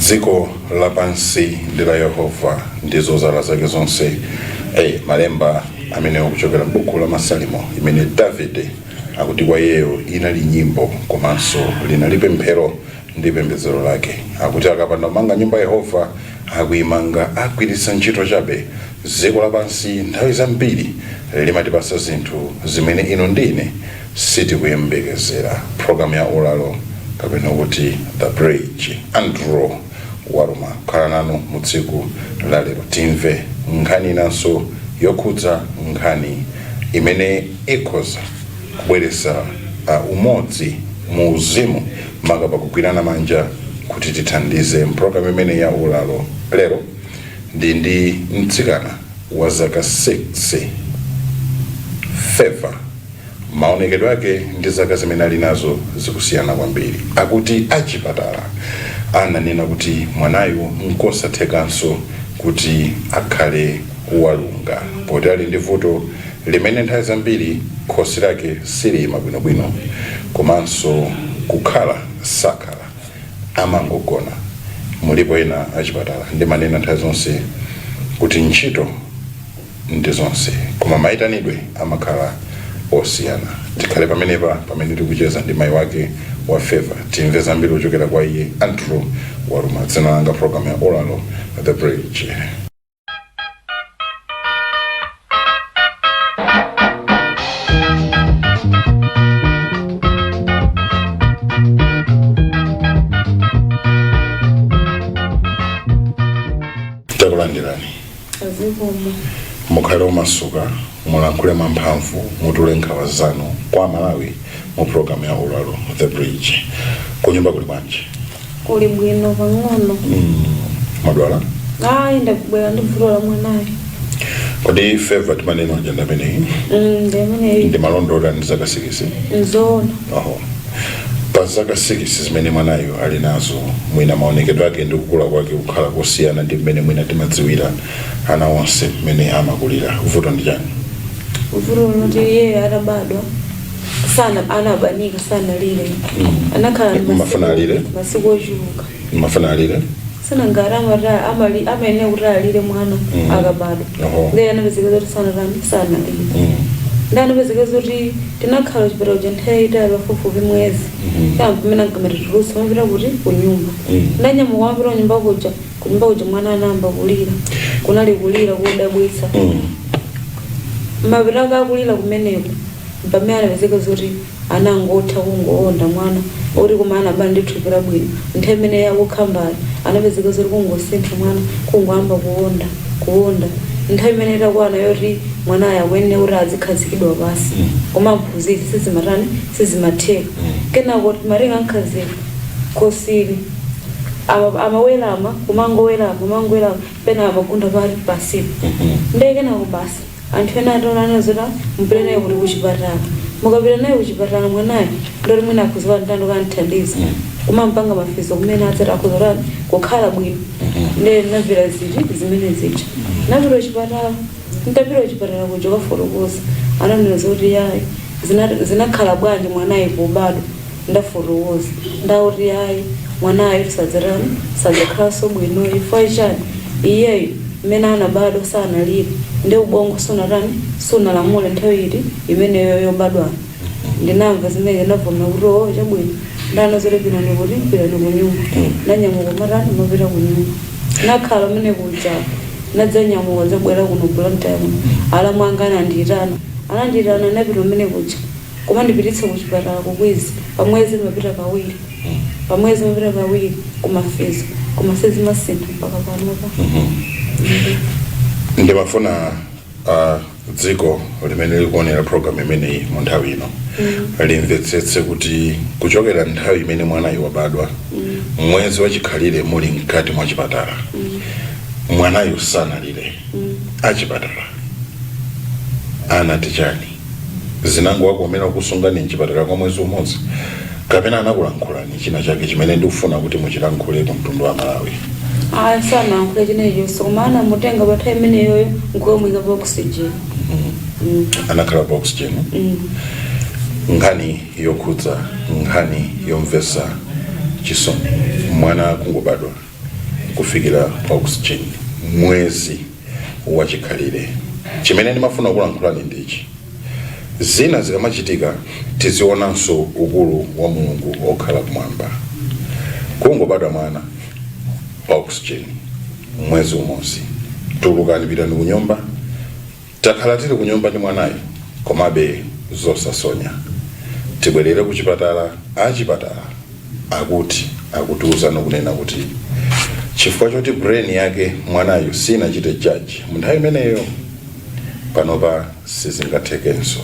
dziko lapansi ndi la Yehova ndizo zala zake zonse. Malemba amene akuchokera m'buku la Masalimo imene Davide akuti kwa iyeyo inali nyimbo komanso linali pemphero ndi pembedzero lake. Akuti akapanda kumanga nyumba Yehova akuyimanga agwiritsa ntchito chabe. Dziko lapansi nthawi zambiri limatipasa zinthu zimene ino ndine sitikuyembekezera. Program ya ulalo kapena kuti The Bridge. Andrew Waruma khala nanu mu tsiku la lero timve nkhani inanso yokhudza nkhani imene ikhoza kubweretsa umodzi mu uzimu maka pakugwirana manja kuti tithandize program imene ya ulalo. Lero ndi mtsikana wa zaka 6 Favor. Maonekedwe ake ndi zaka zimene ali nazo zikusiyana kwambiri. Akuti achipatala ananena kuti mwanayu nkosathekanso kuti akhale walunga poti ali ndi vuto limene nthawi zambiri khosi lake siliyima bwinobwino komanso kukhala sakhala amangogona. Mulipo ena achipatala ndi manena nthawi zonse kuti ntchito ndi zonse koma mayitanidwe amakhala osiyana. Tikhale pamenepa pamene tikucheza ndi mayi wake wa Favor timve zambiri kuchokera kwa iye Andrew Waruma. Dzina langa program ya ulalo The Bridge. Takulandirani mukhale omasuka mulankhule mwamphamvu mutule nkhawa zanu kwa Malawi mu program ya ulalo The Bridge. Kunyumba kuli bwanji? Kuli bwino pang'ono. Madwala? Ndabwera ndivutola mwanayo. Kodi Favor timanena ajenda ameneyi? Ndemene ndi malondola ndi zaka 6? Nzona. Pa zaka 6 zimene mwanayo ali nazo mwina maonekedwe ake ndi kukula kwake kukhala kusiyana ndi mmene mwina timadziwira ana onse mmene amakulira. Vuto ndi chani? Vuto ndi iye atabadwa sana anabanika sana lile. Anakhala mafuna alire? Masiku ochuka. Mafuna alire? Sana ngarama ra amene uralire mwana akabadwa. Ndiye anabezeka kuti sana lile. Ndani bezekeza kuti tinakhala chipatala cha nthawi pafupifupi mwezi. Pamene ankamatitulusa mapita kuti kunyumba. Ndanyamuka mapita kunyumba kuja mwana anayamba kulira. Kunali kulira kodabwitsa. Mapita akakulira kumeneko pamene anapezekeza kuti anangotha kungoonda mwana oti koma anabala ndi thupi labwino. Nthawi imene yakukhambala anapezekeza kuti kungosintha mwana kungoyamba kuonda. Nthawi imene itakwana yoti mwana ayawene uri azikhazikidwa basi koma mphunzitsi sizimatheka. Kenako maringa ankhazika khosini amawelama kumangowelama pena amagunda pali pasipo. Ndiye kenako basi anthu ena ataonana zoti mupita naye kuti kuchipatala. Mukapita naye kuchipatala mwanayo ndoti mwina akhuziwa ntando kanthandiza koma mpanga mafizo kumene adzati akhuzora kukhala bwino. Ndiye navira zimene zija napita kuchipatala. Ntapita kuchipatala kuja kafotokoza ananena zoti yayi zinakhala bwanji mwanayo pobadwa. Ndafotokoza ndauti yayi mwanayo sadzakhalanso bwino ifo chani iyeyo mmene anabadwa sanalire ndi ubongo sunalamule nthawi iti imeneyo yobadwa. Ndinamva zimene ndavomera kuti chabwino ndanazolipira ndikuti kunyumba. Nanyamuka mapita kunyumba nakhala mmene kuja nadzanyamuka zabwera kuno Blantyre ala mwanga anandiitana napita mmene kuja koma ndipititse kuchipatala kukwizi pamwezi mapita kawiri kumafizo koma sizimasintha mpaka panopa. Ndimafuna dziko limene likuonera program imeneyi mu nthawi ino limvetsetse kuti kuchokera nthawi imene mwanayo wabadwa mwezi wachikhalire muli mkati mwa chipatala. Mwanayo sanalire achipatala anati chani zinango wakuomera kusungani mchipatala kwa mwezi umodzi kapena anakulankhulani china chake chimene ndikufuna kuti muchilankhule ku mtundu wa Malawi? Sana ankhule chinecho somana mutenga patha imeneyo nkomwika pa oxygen. Anakhala pa oxygen. Nkhani yokhudza nkhani yomvetsa chisoni mwana kungobadwa kufikira oxygen mwezi wachikhalire. Chimene ndimafuna kulankhulani ndichi, zina zikamachitika tizionanso ukulu wa Mulungu okhala kumwamba. Kungobadwa mwana, oxygen mwezi umodzi, tulukani pitani kunyumba. Takhala tili kunyumba ndi mwanayo komabe zosasonya. Tibwerere kuchipatala, achipatala akutiuza nokunena kuti chifukwa choti brain yake mwanayo sinachite judge mu nthawi imeneyo, panopa sizingathekenso.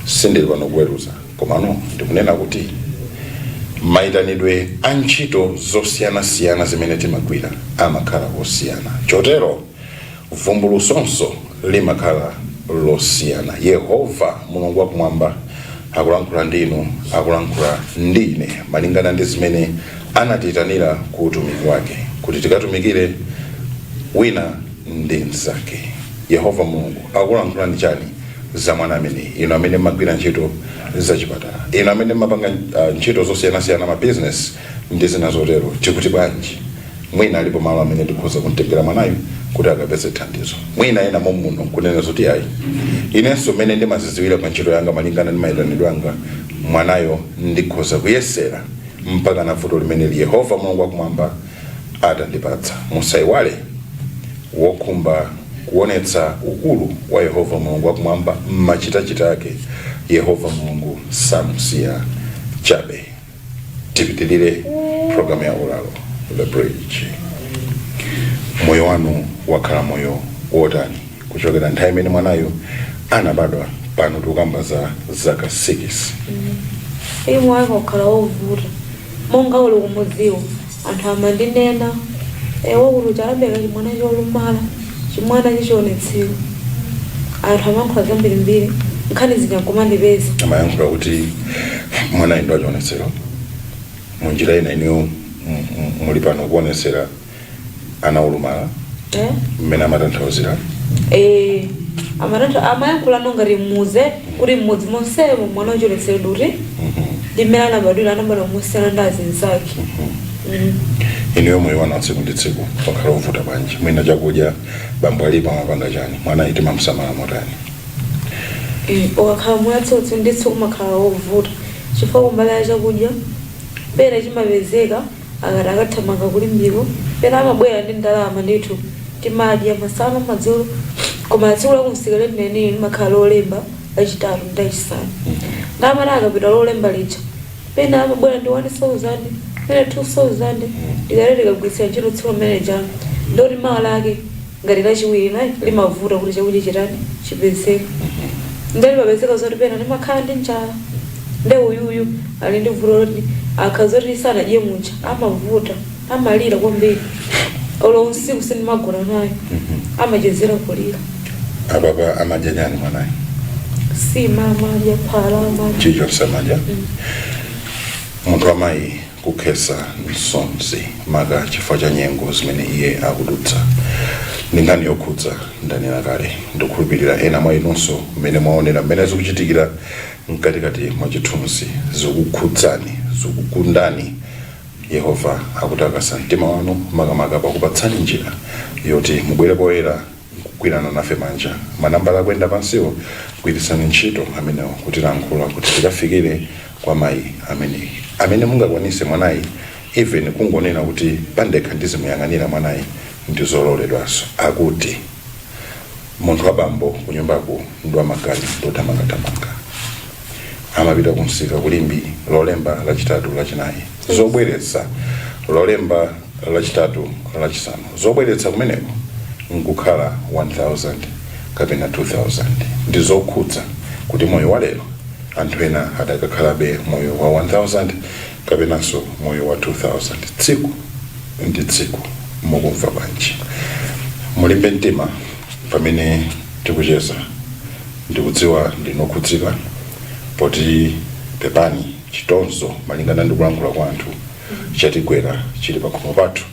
Sindili pano kuweruza, komano ndikunena kuti maitanidwe a ntchito zosiyanasiyana zimene timagwira amakhala osiyana. Chotero vumbulutsonso limakhala losiyana. Yehova Mulungu wakumwamba akulankhula ndinu, akulankhula ndine malingana ndi zimene anatiyitanira ku utumiki wake, kuti tikatumikire wina ndi mnzake. Yehova Mulungu akulankhula ndi chani? Za mwana amene, ino amene magwira ntchito zachipatala, ino amene mapanga ntchito zosiyanasiyana, ma business ndi zina zotero. Tikuti bwanji mwina alipo malo amene tikhoza kumtengera mwanayo kuti akapeze thandizo. Mwina ena muno kunena zoti ayi, inenso mene ndimaziziwira pa ntchito yanga malingana ndi mayitanidwe anga, mwanayo ndikhoza kuyesera mpaka na vuto limene Yehova Mulungu wakumwamba atandipatsa. Musaiwale wokhumba kuonetsa ukulu wa Yehova Mulungu wakumwamba mmachitachita ake. Yehova Mulungu samusiya chabe. Tipitilire programu ya ulalo, The Bridge. Moyo wanu wakhala moyo wotani kuchokera nthawi imene mwanayo anabadwa pano tukamba za zaka 6? Moyo wakhala wovuta monga uli kumudziwo anthu amandinena kuti chalabeka chimwana cholumala, chimwana chichionetsero. Anthu amayankhula zambirimbiri, nkhani zinyakumandipeza. Amayankhula kuti mwanayo ndo achionetsero. Munjira ina iniyo muli pano kuonetsera ana olumala mmene amatanthauzira. Amayankhula nongati muze kuti mmodzi monsemo mwana wachionetsero kuti limene anabadwira anabadwa mosiyana ndi azinzake. Iniyo moyo wanu tsiku ndi tsiku wakhala wovuta bwanji? Mwina chakudya bambo alipo amapanga chani? Mwana iti mamsamala motani? Wakhala moyo tsiku ndi tsiku makhala wovuta chifukwa kumbali ya chakudya pena chimapezeka akati akathamanga kulimbiko, pena amabwera ndi ndalama ndithu timadya masana madzulo, koma tsiku lakumsika lenileni limakhala lolemba lachitatu ndi lachisanu. Ndamana akapita lolemba lija pena amabwera ndi 1,000 pena 2,000 likaleti kagwitsira ntchito tsiku limene jana ndoti mawa lake ngati lachiwiri limavuta kuti chakudya chitani chipezeka. Ndali papezeka zoti pena ndimakhala ndi njala, nde uyuyu ali ndi vuto loti akhazoti sanadye mucha amavuta, amalira kwambiri. Olo usiku sindimagona naye, amachezera kulira. Ababa amadya nyani mwanayo? Sima amadya, phala amadya. Chicho samadya? Munthu amayi kukhesa msonzi maka chifukwa cha nyengo zimene iye akudutsa. Ndi nkhani yokhudza ndanena kale, ndikukhulupirira ena mwa inunso mmene mwaonera mmene zikuchitikira mkatikati mwa chithunzi zikukhudzani, zikukundani. Yehova akutakasa mtima wanu makamaka pakupatsani njira yoti mubwere poyera kugwirana nafe manja. Manambala akwenda pansiwo kugwirisani ntchito amenewo kutilankhula kuti tikafikire kwa mayi amene mungakwanise mwanayi, even kungonena kuti pandekha ndizimuyang'anira mwanayi ndi zololedwanso. Akuti munthu wabambo kunyumbako ndo amakani ndotamangatamanga, amapita kumsika kulimbi lolemba lachitatu lachinayi, zobweretsa lolemba lachitatu lachisanu, zobweretsa kumeneko nkukhala 1,000 kapena 2,000. Ndi zokhudza kuti moyo walero anthu ena adakakhalabe moyo wa 1,000 kapenanso moyo wa 2,000 tsiku ndi tsiku. Mukumva bwanji? Mulimbe mtima pamene tikucheza. Ndikudziwa ndinokhudzika poti pepani chitonzo malingana ndi kulankhula kwa anthu chatigwera chili pakhomo pathu,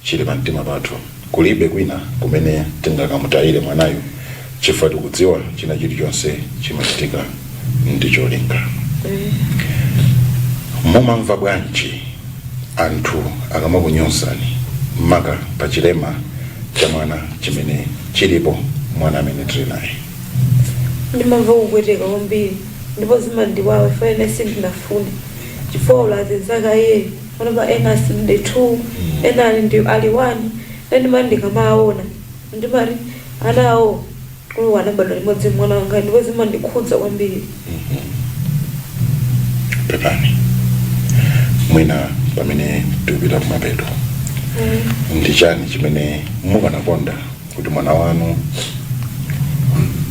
chili pa mtima pathu. Kulibe kwina kumene tingakamutayire mwanayo chifukwa tikudziwa china chilichonse chimachitika ndi cholinga. Mumamva bwanji anthu akamakunyozani maka pachilema cha mwana chimene chilipo mwana amene tili naye. Ndimamva kupweteka kwambiri ndipo zimandiwawa fene sindinafune chifukwa ulazi zaka ye panopa ena asinde 2 ena ali 1 ndimati ndikamaona ndimati anawo kulo anabadwa limodzi mwana wanga ndipo zimandikhudza kwambiri. Pepani mwina pamene tikupita kumapeto ndi chani chimene mukanakonda kuti mwana wanu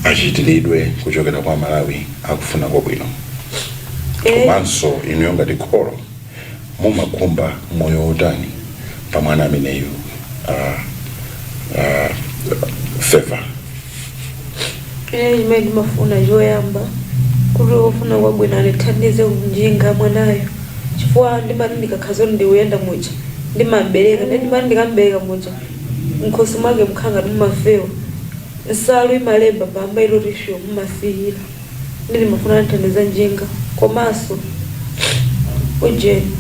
achitiridwe kuchokera kwa Malawi akufuna kwabwino? Komanso inu ngati kholo mumakhumba moyo wotani pa mwana ameneyu Favor? Imene ndimafuna yoyamba kuti ofuna kwabwino andithandize kunjinga mwanayo chifukwa ndimati ndikakhaza ndiuyenda muja ndimambereka ndimati ndikambereka muja mkhosi mwake mkhanga ndimafewa nsalu imalemba pamba ilotisho mumafiyira ndimafuna ndithandiza njinga komanso ujeni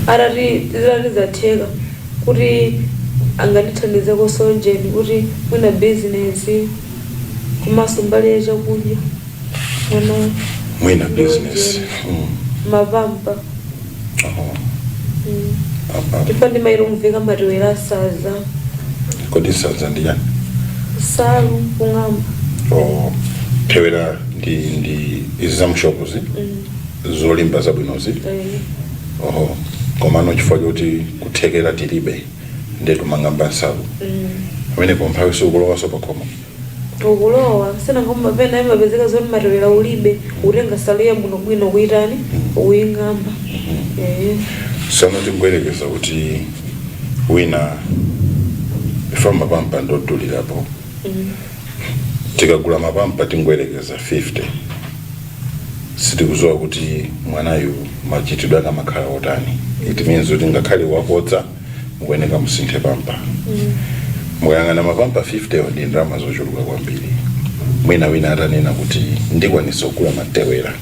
arati zatheka kuti angandithandize kosonjeni kuti mwina business komanso mbali ya chakudya mwina business mapampa ndipo ndimairo mveka matiwera asaza. Kodi saza ndi yani? Salu kung'amba. Thewera ndi izamshopuzi zolimba zabwinozi. Komano chifukwa kuti kuthekera tilibe ndetu mang'amba nsalu. Amene pomphawi sukulowa sopakhomo. Ukulowa sina ngoma pena imapezeka zoti matiwera ulibe utenga salu ya bwino kuitani uying'amba. Sana tingwerekeza kuti wina ifa mapampa ndotulirapo tikagula mapampa tingwerekeza 50 sitikuzowa kuti mwanayu machitidwe akamakhala otani. It means kuti ngakhale wapodza mukuyeneka musinthe pampa. Mukayang'ana mapampa 50 ndi ndalama zochuluka kwambiri. Wina atanena kuti ndikwanisa kugula matewera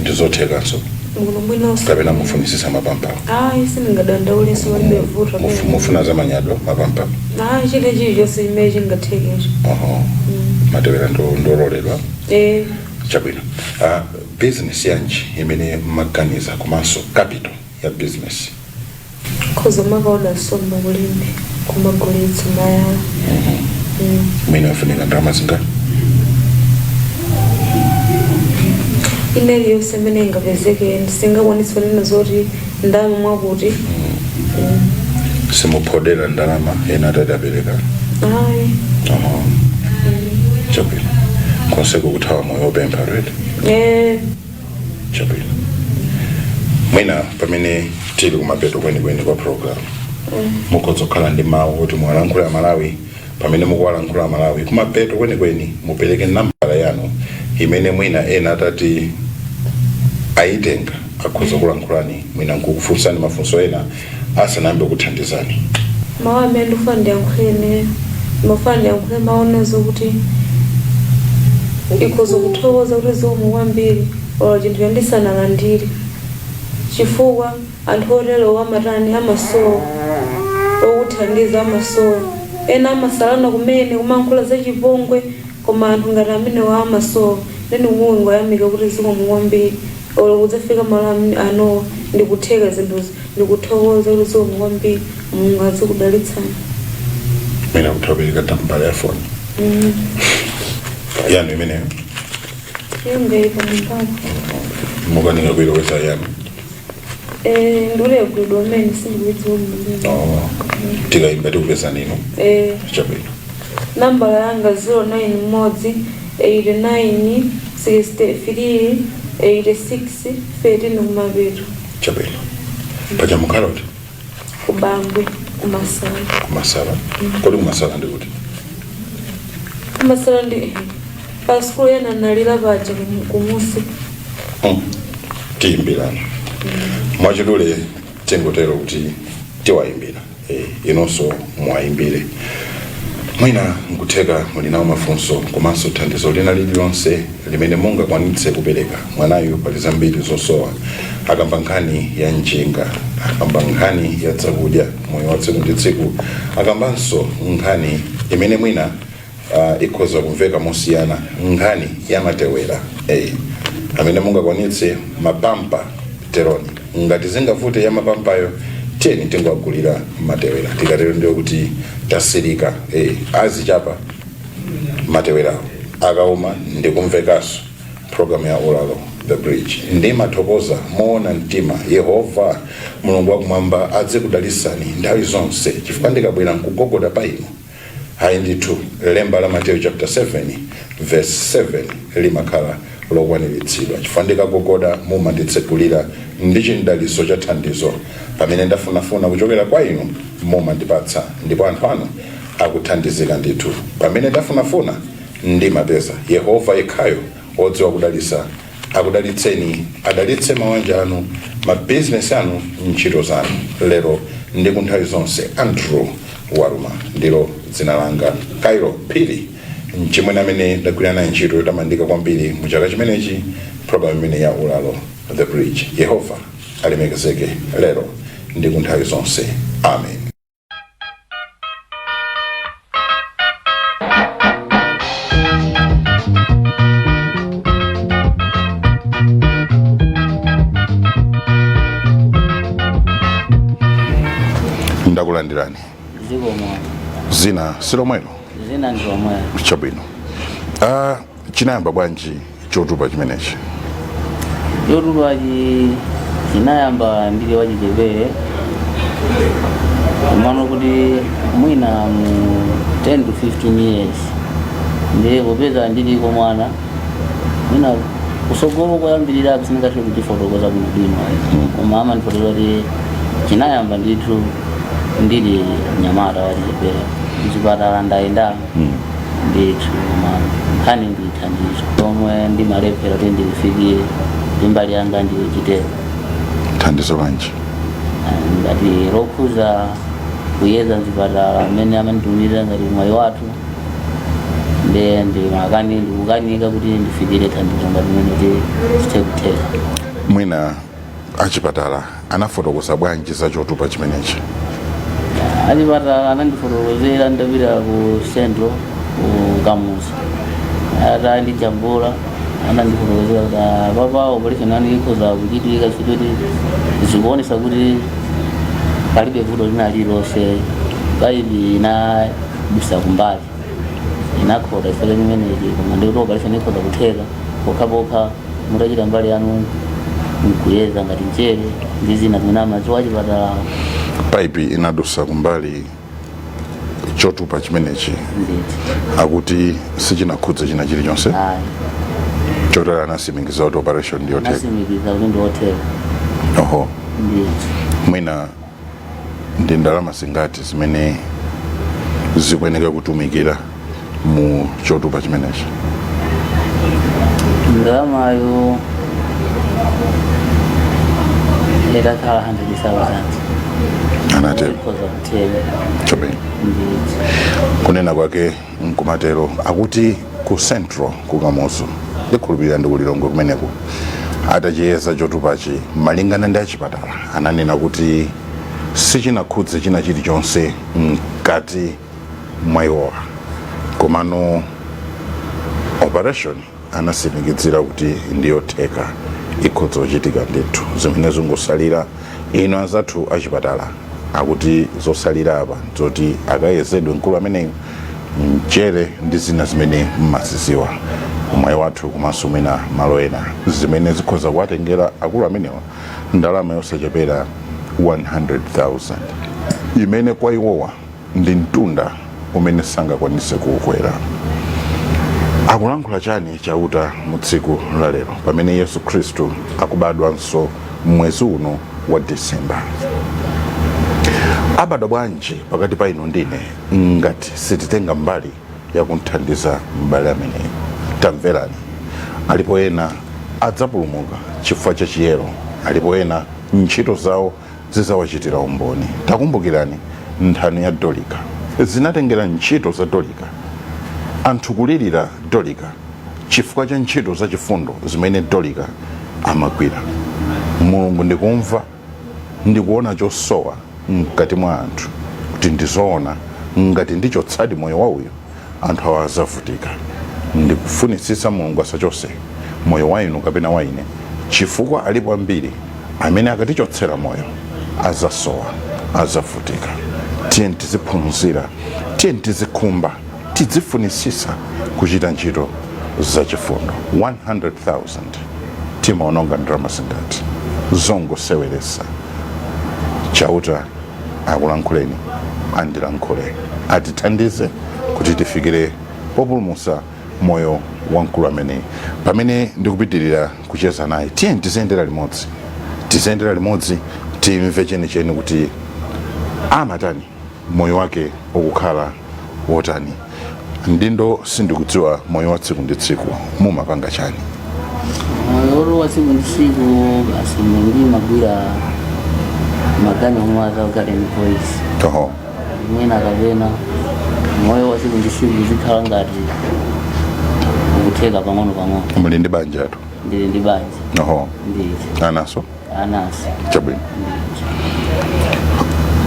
ndizothekanso kapena mufunisisa mapampa? Singadandaulisa walibevuta mufuna zamanyado mapampa? chile chose imene chingathekecho. Matewera ndololedwa? Chabwino. Business yanji imene maganiza komanso capital ya business? Khoza makaoda somba kulimbe kumagulitsa mayala. Mwina wafunika ndalama zingati? Ineli yose imene ingapezeke ndisingakwanisa nena zoti ndalama mwakuti simuphodera ndalama ena atadapereka? Chabwino. Konseko kuthawa moyo wopempha redi? Chabwino. Mwina pamene tili kumapeto kwenikweni kwa program mukhoza kukhala ndi mawu kuti muwalankhula Malawi. Pamene mukuwalankhula Malawi kumapeto kwenikweni mupereke nambala yanu imene mwina ena atati aitenga akhoza kulankhulani mwina nkukufunsani mafunso ena asanambe kuthandizani. Mawu amene ndifuna ndiyankhule maonezo kuti ikhoza kuthokoza kuti zomwe kwambiri olo chinthu yandisanalandire chifukwa anthu otero amatani amasowa okuthandiza amasowa ena amasalana kumene kumankhula zachipongwe koma anthu ngati amene wa amasowa ndeni muwingo yamika kuti zomwe kwambiri olo kudzafika malo anowa ndikutheka zinthuzi ndikuthokoza kuti zomwe kwambiri Mulungu azikudalitsani. Mwina kuthobereka tambala ya phone yanu imeneyo? Ngaipa mpaka mukanika kuilowesa yanu? Ndule kudwa meni sindikuidziwa mbili. Tikayimba tikupeza nino? Chabwino. Nambala yanga 091 89 63 86 13 kumapeto. Chabwino. Paja mukhaloti? Kubangwe kumasala. Kumasala? Kodi kumasala ndi kuti? Kumasala ndi pa skulu yena nalira paja kumusi. Tiyimbirana. Mwachidule tengotero kuti tiwayimbira inonso mwayimbire mwina nkutheka muli nawo mafunso komanso thandizo lina lililonse limene mungakwanitse kupereka. Mwanayu pali zambiri zosowa, akamba nkhani ya njinga, akamba nkhani ya zakudya moyo wa tsiku ndi tsiku, akambanso nkhani imene mwina ikhoza kumveka mosiyana, nkhani ya matewera amene mungakwanitse mapampa teroni. Ngati zingavute ya mapampayo tiyeni tingwagulira matewera, tikatero ndiyo kuti tasirika azichapa matewerawo akauma ndikumvekaso program ya Ulalo the Bridge. Ndi mathokoza moona mtima Yehova Mulungu wakumwamba adzikudalisani nthawi zonse, chifukwa ndikabwera nkugogoda pa inu. Hayi ndithu lemba la Mateyu chapter 7 verse 7 limakhala lokwaniritsidwa, chifukwa ndikagogoda mumanditsekulira ndi chidaliso cha thandizo. Pamene ndafunafuna kuchokera kwa inu mumandipatsa, ndipo anthu anu akuthandizika ndithu. Pamene ndafunafuna ndimapeza. Yehova yekhayo odziwa kudalisa akudalitseni, adalitse mabanja anu, mabizinesi anu, ntchito zanu lero ndi kunthawi zonse. Andrew Waruma ndilo dzina langa. Kairo Phiri mchimwene amene ndagwira naye ntchito yotamandika kwambiri mu chaka chimenechi, program imene ya Ulalo the Bridge. Yehova alemekezeke lero ndi kunthawi zonse. Amen. Ndakulandirani. Zina silomwelo. Zina ndilomwelo. Chabwino. Chinayamba bwanji chotupa chimenechi? Chotupa chinayamba ndili wachitebere, mwana kuti mwina mu 10 to 15 years ndiye kupeza ndiliko mwana mwina kusogolo kwayambirira kusingathe kuti fotokoza bwino koma amandifotokoza kuti chinayamba ndithu ndili nyamata wachitebere. Kuchipatala ndayenda ndithu nkhani ndithandizo komwe ndimalephera kuti ndilifikire ndimbali yanga ndichitero. Thandizo bwanji? Ngati lokhuza kuyeza mzipatala amene amanditumira ngati mwayi wathu ndikukanika kuti ndifikire thandizo ngati mene chithe kutheka. Mwina achipatala anafotokoza bwanji za chotupa chimenechi? Achipatala anandifotokozera ndapita ku Central ku Kamuzu, ata ndijambula anandifotokozera kuti papa operation anu ikhoza kuchitika chitoti zikuonesa kuti palibe vuto lina lililonse, paipi inadusa kumbali inakhota chifukwa chimenechi, koma ndikuti operation ikhoza kutheka pokhapokha mutachita mbali yanu nkuyeza ngati mchere ndi zina zimene amadziwa achipatala. Paipi inadusa kumbali chotupa chimenechi akuti sichinakhudza china chilichonse? Chotala anasimikiza kuti operation ndiyotheka? Anasimikiza kuti ndiyotheka. Oho. Mwina ndi ndalama zingati zimene zikuyeneka kutumikira mu chotupa chimenechi? Ndalamayo itakhala 100,000. Anatero. Chabwino. Kunena kwake nkumatero akuti ku Central ku Kamuzu ndikhulupirira ndi kulilongo kumeneko atachiyeza chotupachi malingana ndi achipatala ananena kuti sichinakhudze china chilichonse mkati mwa iwowa, komano operation anasimikizira kuti ndiyotheka ikhoza kuchitika ndithu. Zimene zingosalira ino azathu achipatala akuti zosalira apa zoti akayezedwe mkulu ameneyo mchere ndi zina zimene mmaziziwa mwayi wathu komanso mwina malo ena zimene zikhoza kuwatengera akulu amenewa ndalama yosachepera 100,000 imene kwa iwowa ndi mtunda umene sangakwanise kuukwera. Akulankhula chani chauta mu tsiku la lero pamene Yesu Khristu akubadwanso mwezi uno wa Disemba? Abadwa bwanji pakati pa inu ndine ngati sititenga mbali yakunthandiza mbali ameneyo? Tamverani. Alipo ena adzapulumuka chifukwa cha chiyero, alipo ena ntchito zawo zizawachitira umboni. Takumbukirani nthano ya Dolika zinatengera ntchito za Dolika, anthu kulirira Dolika chifukwa cha ntchito za chifundo zimene Dolika amagwira. Mulungu ndikumva, ndikuona chosowa mkati mwa anthu kuti ndizoona ngati ndichotsadi moyo wa uyu anthu awa azavutika. Ndikufunisisa Mulungu asachose moyo wa inu kapena wa ine, chifukwa alipo ambiri amene akatichotsera moyo azasowa, azavutika. Tiye tiziphunzira, tiye tizikhumba, tizifunisisa kuchita ntchito za chifundo. 100,000 timaononga ndalama zingati zongoseweresa. Chauta akulankhuleni, andilankhule, atithandize kuti tifikire populumutsa moyo wa mkulu ameneyi. Pamene ndikupitirira kucheza naye, tiye tiziyendera limodzi, timve chenicheni kuti amatani moyo wake ukukhala wotani. Ndindo sindikudziwa moyo wa tsiku ndi tsiku mumapanga chani? Moyo wa tsiku ndi tsiku basi ndimagwira maganyu omwe azakale ndi voice. Mwina kapena moyo wa tsiku ndi tsiku zikhala ngati ukutheka pang'ono. Muli ndi banja tu? Ndili ndi banja. Nditi. Anaso? Anaso. Chabwino.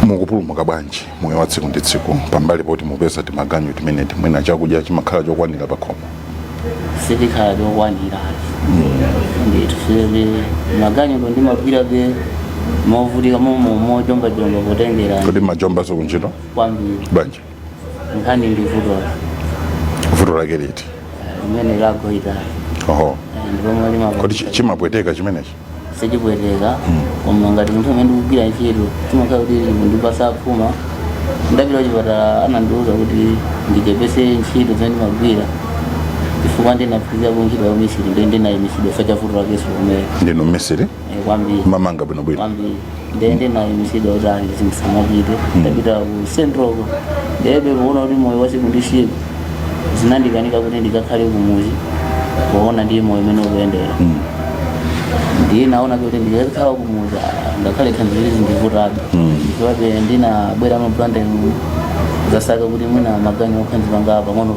Mukupulumuka bwanji moyo wa tsiku ndi tsiku pambali poti mupeza timaganyu timene mwina chakudya chimakhala chokwanira pakhomo? Sitikhala chokwanira. Nditi sile maganyu ndo ndimagwirabe movutika mojomba potengera. Kodi majomba sokunchito? Kwambiri. Banja? Nkhani ndi vuto lake liti? Limene lagoita. Kodi chimapweteka chimenechi? Sichipweteka, koma ngati munthu amene ndikugwira ntchito chimakhala kuti ndipasa aphuma. Ndapita kuchipatala anandiwuza kuti ndichepese ntchito zimene ndimagwira chifukwa ndinaphunzira ntchito ya umisiri, ndi ndinayimitsidwa fa vuto lakenso kumene. Ndinu mmisiri? Kwambiri. Mamanga bwinobwino? Kwambiri. Ndinayimitsidwa kuti ndisamapite. Ndapita ku Central, ndebe kuona kuti moyo wa tsiku ndi tsiku zinandikanika kuti ndikakhale kumuzi kuona ndi moyo umene ukuyendera. Ndinaona kuti ndikakhala kumuzi ngakhale thandizo ndivutabe. Ndiwabe ndinabwera mapulanda zasaka kuti mwina maganyu okhanzi panga pang'ono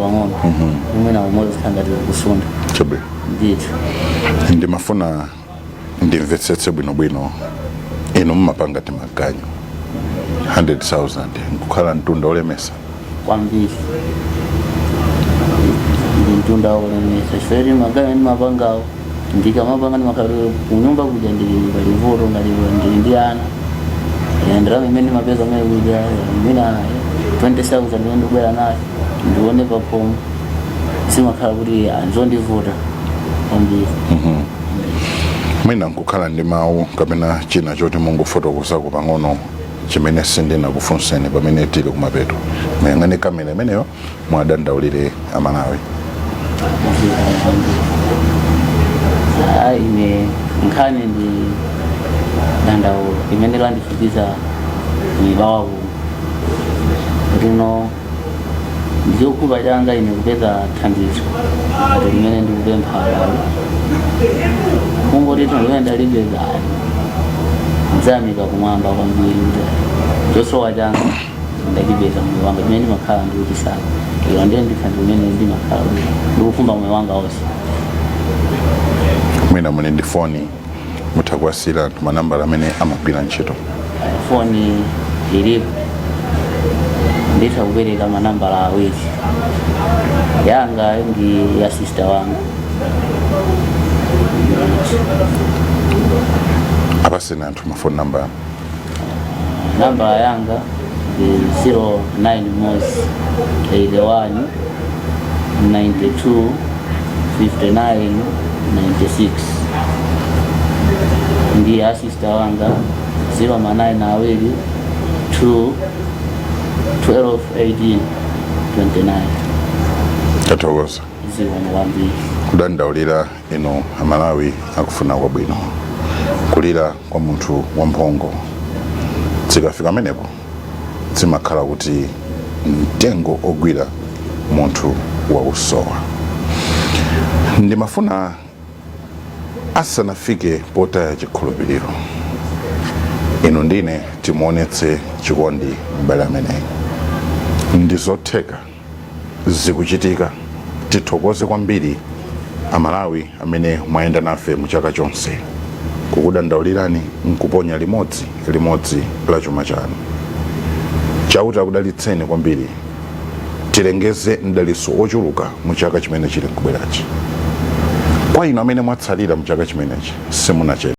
mwina umoyo zikhangati kusunda. Chabwino. Ndithu. Ndimafuna ndimvetsetse bwinobwino inu mumapanga timaganyu 100,000 nkukhala mtunda olemesa? Kwambiri. Mtunda olemesa chifukwa maganyu ndimapangawo ndikamapanga ndimakhala kunyumba kuja ndili palivuto ngati ndili ndi ana. Ndalama imene ndimapeza kumene kuja mwina 20,000 imene ndikubwera nayo ndione pakhomo zimakhala kuti anzondivuta kwambiri. Mwina nkukhala ndi mawu kapena china choti mungofotokozako pang'ono chimene sindinakufunseni pamene tili kumapeto. Muyang'ane kamera imeneyo mwadandaulire amalawi. Ine nkhani ndi dandaulo imene landifikisa mbawaku lino ndikukupa changa ine kupeza thandizo ati limene ndikupemphalo kungoti limene ndalipeza nzamika kumwamba kwambiri kuti chosowa changa ndalipeza moyo wanga imene ndimakhala ndikuchisaka iyo ndiye ndithandizo limene ndimakhala ndikukumba moyo wanga wonse. Mwina muli ndi foni muthakuwasira anthu manambala amene amagwira ntchito? Foni ilipo, nditha kupereka manambala awiri. Yanga ndi ya sister wanga. Apaseni anthu mafoni namba? Nambala yanga ndi 09 mosi 81 92 59 96. Ndi ya sister wanga 0manai 2 12 18 29. Tathokoza. Ziwani kudandaulira ino amalawi akufuna kwabwino kulira kwa munthu wamphongo zikafika menepo zimakhala kuti mtengo ogwira munthu wausowa. Ndimafuna asanafike potaya chikhulupiriro ino ndine timuonetse chikondi mbali ameneyi. ndizotheka zikuchitika. Tithokoze kwambiri Amalawi amene mwayenda nafe mu chaka chonse, kukudandaulirani nkuponya limodzi la chuma chanu. Chauta akudalitseni kwambiri, tilengeze mdaliso ochuluka mu chaka chimene chili nkubwerachi. Kwa inu amene mwatsalira mu chaka chimenechi simunachedwe.